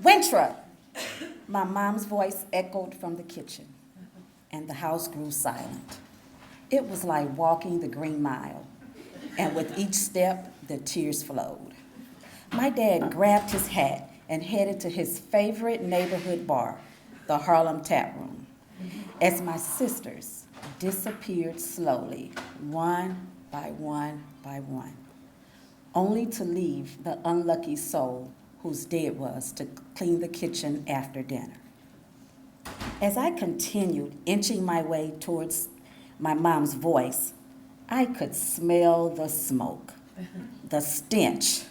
Wyntra! My mom's voice echoed from the kitchen, and the house grew silent. It was like walking the Green Mile, and with each step, the tears flowed. My dad grabbed his hat and headed to his favorite neighborhood bar, the Harlem Tap Room, as my sisters disappeared slowly, one by one by one, only to leave the unlucky soul whose day it was to clean the kitchen after dinner. As I continued inching my way towards my mom's voice, I could smell the smoke, the stench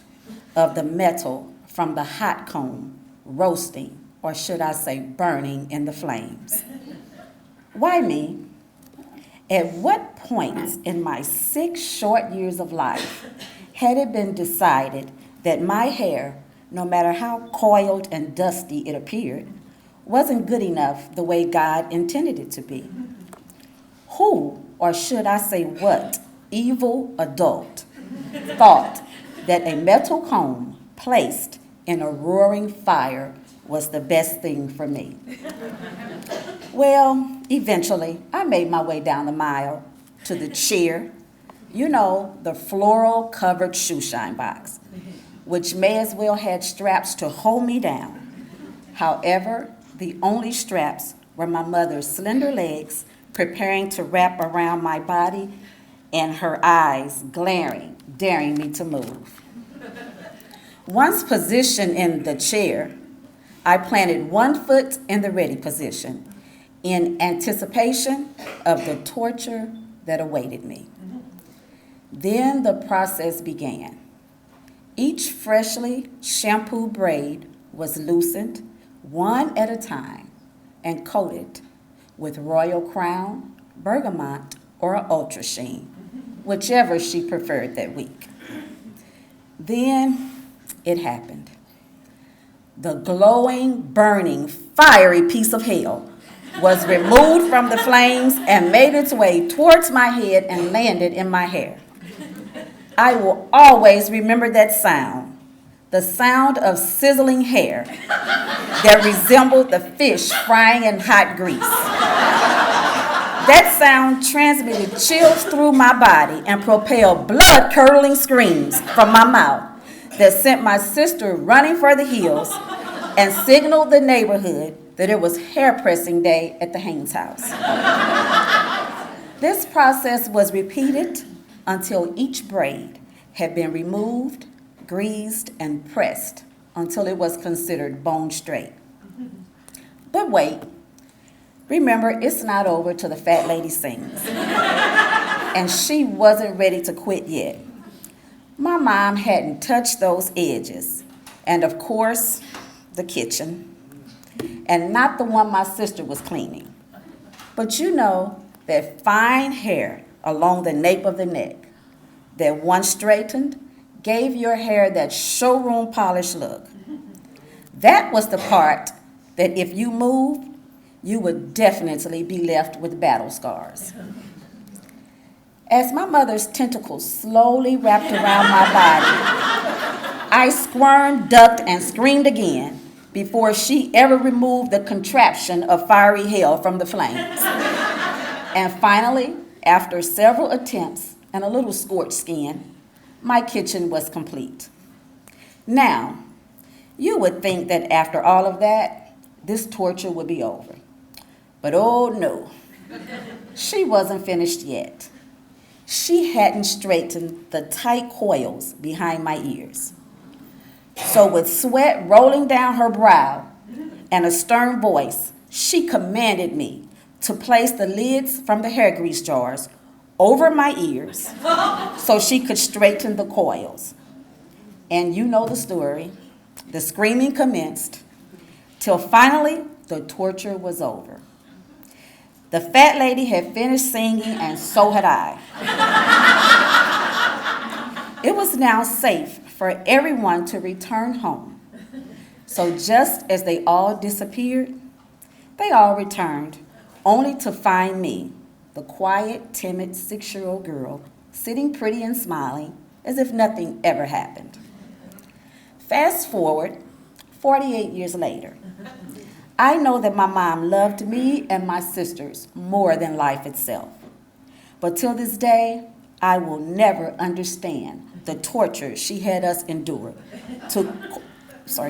of the metal from the hot comb roasting, or should I say burning in the flames. Why me? At what point in my 6 short years of life had it been decided that my hair, no matter how coiled and dusty it appeared, wasn't good enough the way God intended it to be? Who, or should I say what, evil adult thought that a metal comb placed in a roaring fire was the best thing for me? Well, eventually, I made my way down the mile to the chair, you know, the floral-covered shoeshine box, which may as well had straps to hold me down. However, the only straps were my mother's slender legs preparing to wrap around my body and her eyes glaring, daring me to move. Once positioned in the chair, I planted one foot in the ready position in anticipation of the torture that awaited me. Then the process began. Each freshly shampooed braid was loosened one at a time and coated with royal crown, bergamot, or ultra sheen, whichever she preferred that week. Then it happened. The glowing, burning, fiery piece of hell was removed from the flames and made its way towards my head and landed in my hair. I will always remember that sound, the sound of sizzling hair that resembled the fish frying in hot grease. That sound transmitted chills through my body and propelled blood-curdling screams from my mouth that sent my sister running for the hills and signaled the neighborhood that it was hair-pressing day at the Haynes house. This process was repeated until each braid had been removed, greased, and pressed until it was considered bone straight. But wait, remember, it's not over till the fat lady sings. And she wasn't ready to quit yet. My mom hadn't touched those edges, and of course, the kitchen, and not the one my sister was cleaning. But you know, that fine hair along the nape of the neck, that once straightened, gave your hair that showroom polish look. That was the part that if you moved, you would definitely be left with battle scars. As my mother's tentacles slowly wrapped around my body, I squirmed, ducked, and screamed again before she ever removed the contraption of fiery hell from the flames. And finally, after several attempts and a little scorched skin, my kitchen was complete. Now, you would think that after all of that, this torture would be over. But oh no, she wasn't finished yet. She hadn't straightened the tight coils behind my ears. So with sweat rolling down her brow and a stern voice, she commanded me to place the lids from the hair grease jars over my ears so she could straighten the coils. And you know the story. The screaming commenced till finally the torture was over. The fat lady had finished singing, and so had I. It was now safe for everyone to return home. So just as they all disappeared, they all returned, only to find me, the quiet, timid 6-year-old girl, sitting pretty and smiling as if nothing ever happened. Fast forward 48 years later. I know that my mom loved me and my sisters more than life itself. But till this day, I will never understand the torture she had us endure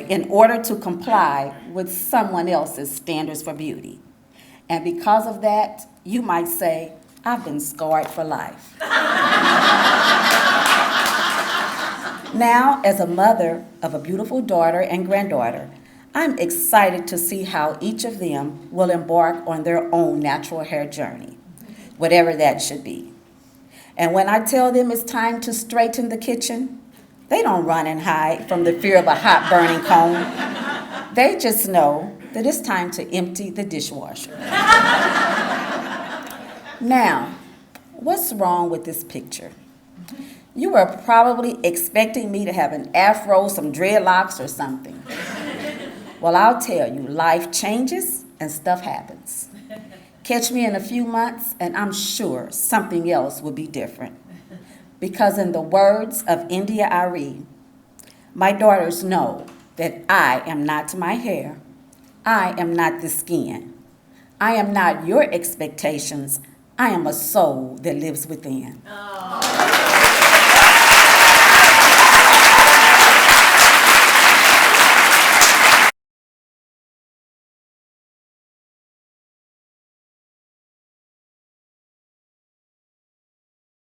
in order to comply with someone else's standards for beauty. And because of that, you might say, I've been scarred for life. Now, as a mother of a beautiful daughter and granddaughter, I'm excited to see how each of them will embark on their own natural hair journey, whatever that should be. And when I tell them it's time to straighten the kitchen, they don't run and hide from the fear of a hot burning comb. They just know that it's time to empty the dishwasher. Now, what's wrong with this picture? You were probably expecting me to have an afro, some dreadlocks, or something. Well, I'll tell you, life changes and stuff happens. Catch me in a few months, and I'm sure something else will be different. Because in the words of India Ari, my daughters know that I am not my hair. I am not the skin. I am not your expectations. I am a soul that lives within. Oh.